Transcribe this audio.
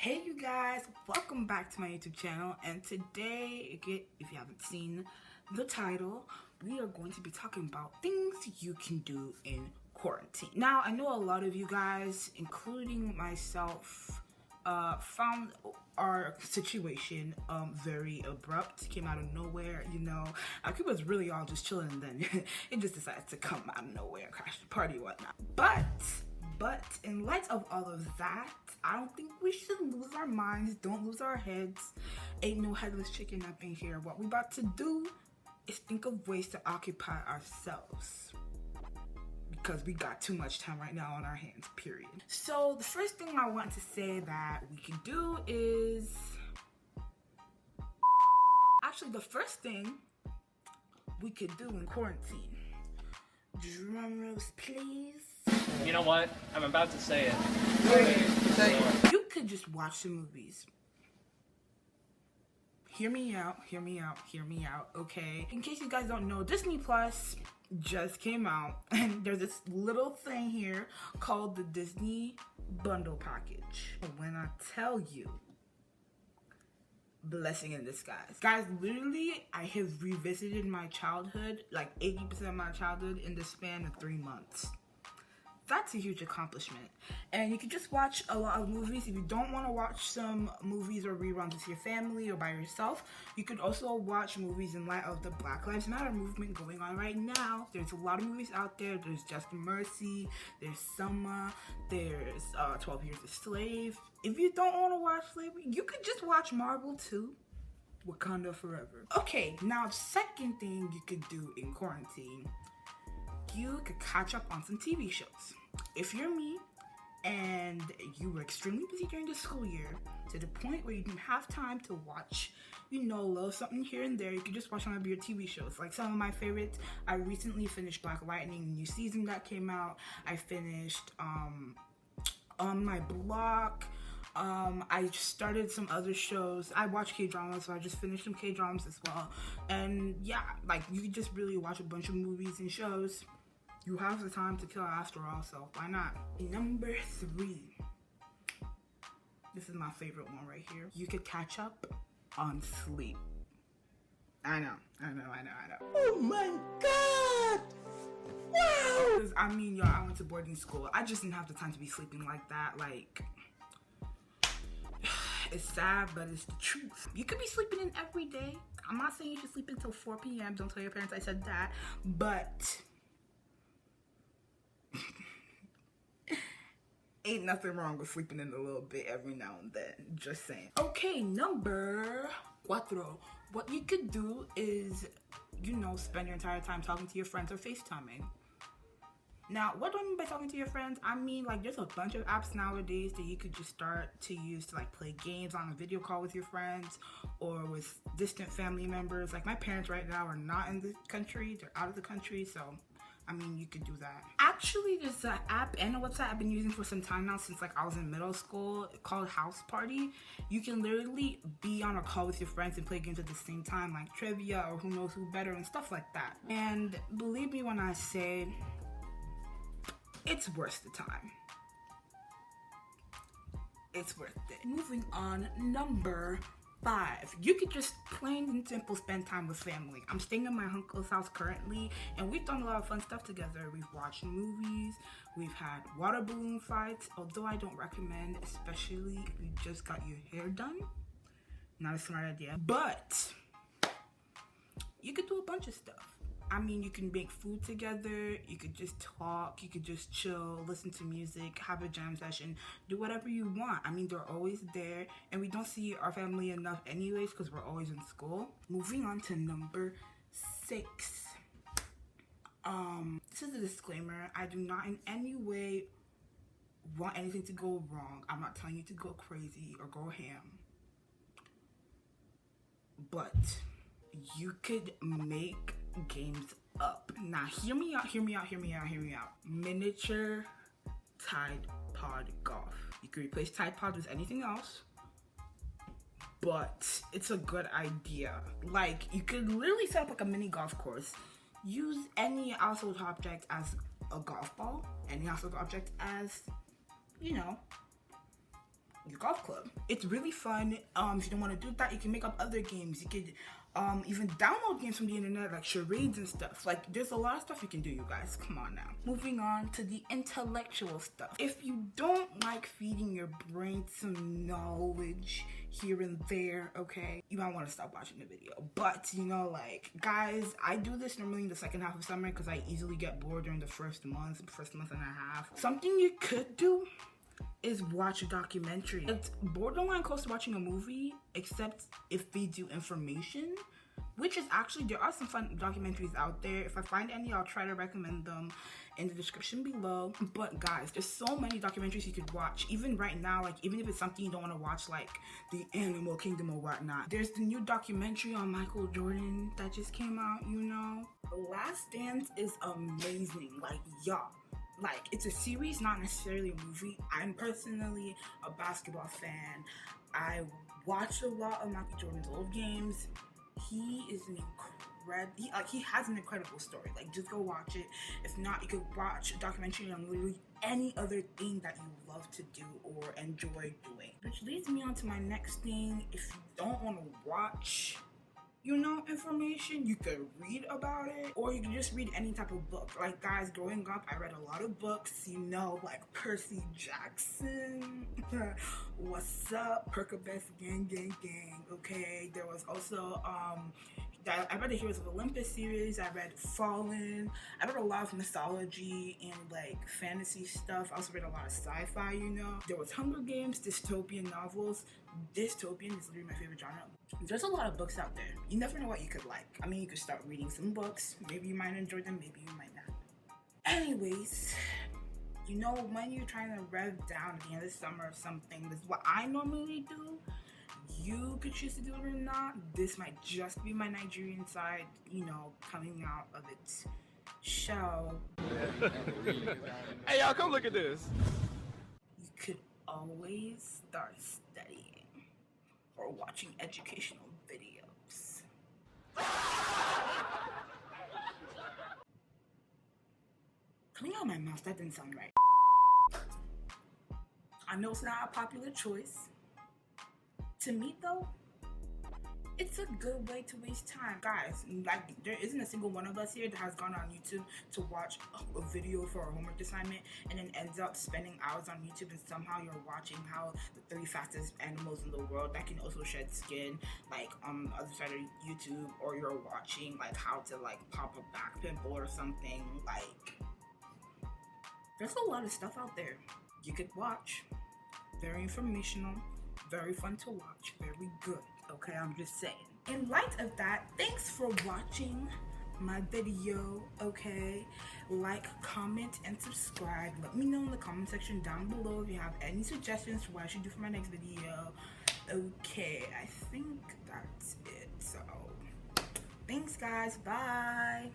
Hey you guys, welcome back to my YouTube channel, and today, if you haven't seen the title, we are going to be talking about things you can do in quarantine. Now, I know a lot of you guys, including myself, found our situation very abrupt, came out of nowhere, you know. Our kid was really all just chilling, and then it just decided to come out of nowhere, crash the party, whatnot. But in light of all of that, I don't think we should lose our minds. Don't lose our heads. Ain't no headless chicken up in here. What we about to do is think of ways to occupy ourselves, because we got too much time right now on our hands, period. So the first thing I want to say that we can do is... Actually, the first thing we could do in quarantine. Drum rolls, please. You know what? I'm about to say it. You could just watch the movies. Hear me out, okay? In case you guys don't know, Disney Plus just came out, and there's this little thing here called the Disney Bundle Package. When I tell you, blessing in disguise. Guys, literally, I have revisited my childhood, like 80% of my childhood, in the span of 3 months. That's a huge accomplishment. And you can just watch a lot of movies. If you don't want to watch some movies or reruns with your family or by yourself, you could also watch movies in light of the Black Lives Matter movement going on right now. There's a lot of movies out there. There's Just Mercy, there's Summer, there's 12 Years a Slave. If you don't want to watch slavery, you could just watch Marvel too. Wakanda Forever. Okay, now second thing you could do in quarantine, you could catch up on some TV shows. If you're me and you were extremely busy during the school year to the point where you didn't have time to watch, you know, a little something here and there, you could just watch one of your TV shows. Like some of my favorites, I recently finished Black Lightning, the new season that came out. I finished On My Block. I just started some other shows. I watch K-dramas, so I just finished some K-dramas as well. And yeah, like you could just really watch a bunch of movies and shows. You have the time to kill after all, so why not? Number 3. This is my favorite one right here. You could catch up on sleep. I know. Oh my God! Wow! I mean, y'all, I went to boarding school. I just didn't have the time to be sleeping like that. Like, it's sad, but it's the truth. You could be sleeping in every day. I'm not saying you should sleep until 4 p.m. Don't tell your parents I said that. But ain't nothing wrong with sleeping in a little bit every now and then. Just saying. Okay, number 4. What you could do is, you know, spend your entire time talking to your friends or FaceTiming. Now, what do I mean by talking to your friends? I mean, like, there's a bunch of apps nowadays that you could just start to use to, like, play games on a video call with your friends or with distant family members. Like, my parents right now are not in the country. They're out of the country, so, I mean, you could do that. Actually, there's an app and a website I've been using for some time now since, like, I was in middle school called House Party. You can literally be on a call with your friends and play games at the same time, like trivia or who knows who better and stuff like that. And believe me when I say, it's worth the time. It's worth it. Moving on, number 5. You could just plain and simple spend time with family. I'm staying at my uncle's house currently, and we've done a lot of fun stuff together. We've watched movies, we've had water balloon fights, although I don't recommend, especially if you just got your hair done. Not a smart idea. But you could do a bunch of stuff. I mean, you can make food together, you could just talk, you could just chill, listen to music, have a jam session, do whatever you want. I mean, they're always there, and we don't see our family enough anyways because we're always in school. Moving on to number 6. This is a disclaimer. I do not in any way want anything to go wrong. I'm not telling you to go crazy or go ham. But you could make games up. Now hear me out. Miniature Tide Pod golf. You can replace Tide Pod with anything else, but it's a good idea. Like, you could literally set up like a mini golf course. Use any household object as a golf ball, any household object as, you know, your golf club. It's really fun. If you don't want to do that, you can make up other games. You could even download games from the internet, like charades and stuff. Like, there's a lot of stuff you can do, you guys. Come on now. Moving on to the intellectual stuff. If you don't like feeding your brain some knowledge here and there, okay, you might want to stop watching the video. But, you know, like, guys, I do this normally in the second half of summer because I easily get bored during the first month and a half. Something you could do is watch a documentary. It's borderline close to watching a movie, except it feeds you information, which is actually, there are some fun documentaries out there. If I find any, I'll try to recommend them in the description below. But guys, there's so many documentaries you could watch, even right now, like even if it's something you don't want to watch, like the Animal Kingdom or whatnot. There's the new documentary on Michael Jordan that just came out, you know. The Last Dance is amazing, like, y'all. Like, it's a series, not necessarily a movie. I'm personally a basketball fan. I watch a lot of Michael Jordan's old games. He is an he has an incredible story. Like, just go watch it. If not, you could watch a documentary on literally any other thing that you love to do or enjoy doing. Which leads me on to my next thing. If you don't want to watch, you know, information, you could read about it, or you can just read any type of book. Like, guys, growing up, I read a lot of books, you know, like Percy Jackson, What's Up, Percabeth, Gang, Gang, Gang, okay? There was also, I read the Heroes of Olympus series, I read Fallen, I read a lot of mythology and, like, fantasy stuff. I also read a lot of sci-fi, you know? There was Hunger Games, dystopian novels. Dystopian is literally my favorite genre. There's a lot of books out there. You never know what you could like. I mean, you could start reading some books. Maybe you might enjoy them, maybe you might not. Anyways, you know, when you're trying to rev down at the end of the summer or something, this is what I normally do. You could choose to do it or not. This might just be my Nigerian side, you know, coming out of its shell. Hey, y'all, come look at this. You could always start studying or watching educational videos. Coming out of my mouth, that didn't sound right. I know it's not a popular choice. To me though, it's a good way to waste time. Guys, like, there isn't a single one of us here that has gone on YouTube to watch a video for a homework assignment and then ends up spending hours on YouTube, and somehow you're watching how the 3 fastest animals in the world that can also shed skin, like, on the other side of YouTube, or you're watching, like, how to, like, pop a back pimple or something. Like, there's a lot of stuff out there you could watch. Very informational, very fun to watch, very good. Okay, I'm just saying. In light of that, thanks for watching my video, okay? Like, comment, and subscribe. Let me know in the comment section down below if you have any suggestions for what I should do for my next video. Okay, I think that's it. So, thanks guys, bye!